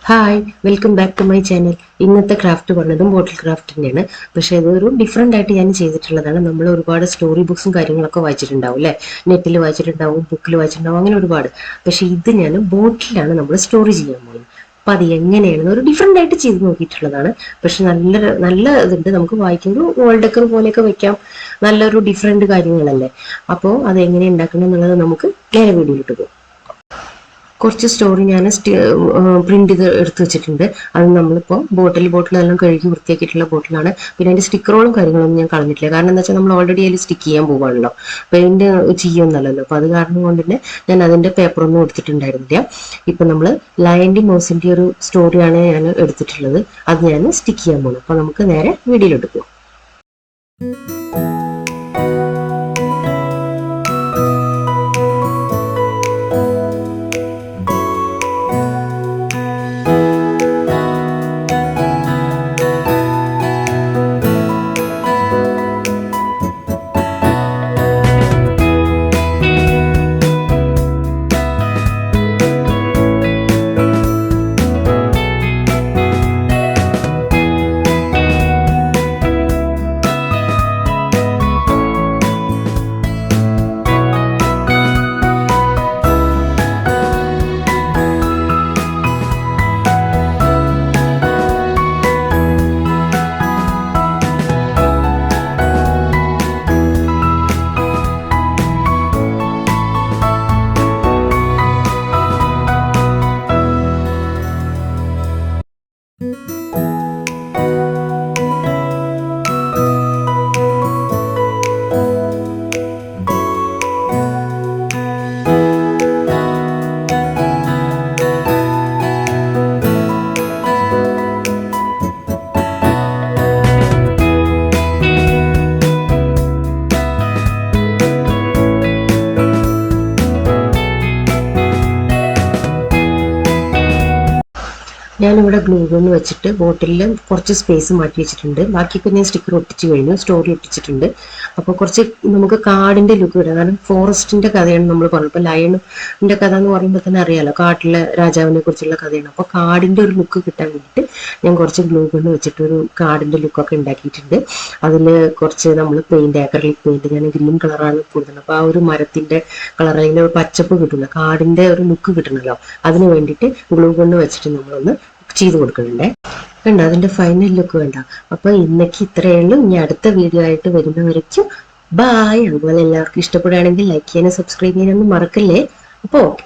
Hi, welcome back to my channel. ഇന്നത്തെ craft പറഞ്ഞതും bottle craft തന്നെയാണ്. പക്ഷെ ഇതൊരു ഡിഫറെൻ്റ് ആയിട്ട് ഞാൻ ചെയ്തിട്ടുള്ളതാണ്. നമ്മൾ ഒരുപാട് സ്റ്റോറി ബുക്സും കാര്യങ്ങളൊക്കെ വായിച്ചിട്ടുണ്ടാവും അല്ലേ, നെറ്റിൽ വായിച്ചിട്ടുണ്ടാവും, ബുക്കിൽ വായിച്ചിട്ടുണ്ടാവും, അങ്ങനെ ഒരുപാട്. പക്ഷെ ഇത് ഞാൻ ബോട്ടിലാണ് നമ്മൾ സ്റ്റോറി ചെയ്യാൻ പോകുന്നത്. അപ്പം അത് എങ്ങനെയാണ് ഒരു ഡിഫറെൻ്റ് ആയിട്ട് ചെയ്ത് നോക്കിയിട്ടുള്ളതാണ്. പക്ഷെ നല്ല ഇതുണ്ട്, നമുക്ക് വായിക്കുമ്പോൾ വോൾ ഡെക്കർ പോലെയൊക്കെ വെക്കാം. നല്ലൊരു ഡിഫറെൻ്റ് കാര്യങ്ങളല്ലേ. അപ്പോൾ അത് എങ്ങനെ ഉണ്ടാക്കണം എന്നുള്ളത് നമുക്ക് നേരെ വീഡിയോയിലിട്ട് പോകും. കുറച്ച് സ്റ്റോറി ഞാൻ പ്രിന്റ് ചെയ്ത് എടുത്ത് വെച്ചിട്ടുണ്ട്. അത് നമ്മളിപ്പോൾ ബോട്ടിലെല്ലാം കഴുകി വൃത്തിയാക്കിയിട്ടുള്ള ബോട്ടിലാണ്. പിന്നെ അതിന്റെ സ്റ്റിക്കറുകളും കാര്യങ്ങളൊന്നും ഞാൻ കളഞ്ഞിട്ടില്ല. കാരണം എന്താ വെച്ചാൽ നമ്മൾ ഓൾറെഡി അതിൽ സ്റ്റിക്ക് ചെയ്യാൻ പോവാണല്ലോ, പെയിന്റ് ചെയ്യുന്നല്ലോ. അപ്പൊ അത് കാരണം കൊണ്ട് തന്നെ ഞാൻ അതിന്റെ പേപ്പറൊന്നും എടുത്തിട്ടുണ്ടായിരുന്നില്ല. ഇപ്പൊ നമ്മൾ ലയന്റെ മൗസിന്റെ ഒരു സ്റ്റോറിയാണ് ഞാൻ എടുത്തിട്ടുള്ളത്. അത് ഞാൻ സ്റ്റിക്ക് ചെയ്യാൻ പോകുന്നു. അപ്പൊ നമുക്ക് നേരെ വീഡിയോയിലോട്ട് പോകാം. ഞാനിവിടെ ഗ്ലൂ ഗൺ വെച്ചിട്ട് ബോട്ടിലിൽ കുറച്ച് സ്പേസ് മാറ്റി വെച്ചിട്ടുണ്ട്. ബാക്കിയൊക്കെ ഞാൻ സ്റ്റിക്കർ ഒട്ടിച്ച് കഴിഞ്ഞു, സ്റ്റോറി ഒട്ടിച്ചിട്ടുണ്ട്. അപ്പോൾ കുറച്ച് നമുക്ക് കാടിന്റെ ലുക്ക് കിട്ടാം. കാരണം ഫോറസ്റ്റിന്റെ കഥയാണ് നമ്മൾ പറഞ്ഞത്. ഇപ്പോൾ ലയണിന്റെ കഥ എന്ന് പറയുമ്പോൾ തന്നെ അറിയാലോ, കാട്ടിലെ രാജാവിനെ കുറിച്ചുള്ള കഥയാണ്. അപ്പോൾ കാടിന്റെ ഒരു ലുക്ക് കിട്ടാൻ വേണ്ടിയിട്ട് ഞാൻ കുറച്ച് ഗ്ലൂ ഗൺ വെച്ചിട്ട് ഒരു കാടിന്റെ ലുക്കൊക്കെ ഉണ്ടാക്കിയിട്ടുണ്ട്. അതിൽ കുറച്ച് നമ്മൾ പെയിന്റ്, ആക്രിലിക് പെയിന്റ്, ഞാൻ ഗ്രീൻ കളറാണ് കൂടുതൽ. അപ്പോൾ ആ ഒരു മരത്തിന്റെ കളർ, അതിൻ്റെ ഒരു പച്ചപ്പ് കിട്ടുന്ന കാടിന്റെ ഒരു ലുക്ക് കിട്ടണമല്ലോ, അതിന് വേണ്ടിയിട്ട് ഗ്ലൂ ഗൺ വെച്ചിട്ട് നമ്മളൊന്ന് ചെയ്ത് കൊടുക്കുന്നുണ്ടേ. കണ്ട അതിന്റെ ഫൈനൽ ലുക്ക് വേണ്ട. അപ്പൊ ഇന്നേക്ക് ഇത്രയേ ഉള്ളൂ. ഇനി അടുത്ത വീഡിയോ ആയിട്ട് വരുന്നവരേക്കും ബായ്. അതുപോലെ എല്ലാവർക്കും ഇഷ്ടപ്പെടുകയാണെങ്കിൽ ലൈക്ക് ചെയ്യാനും സബ്സ്ക്രൈബ് ചെയ്യാനൊന്നും മറക്കല്ലേ. അപ്പോൾ ഓക്കെ.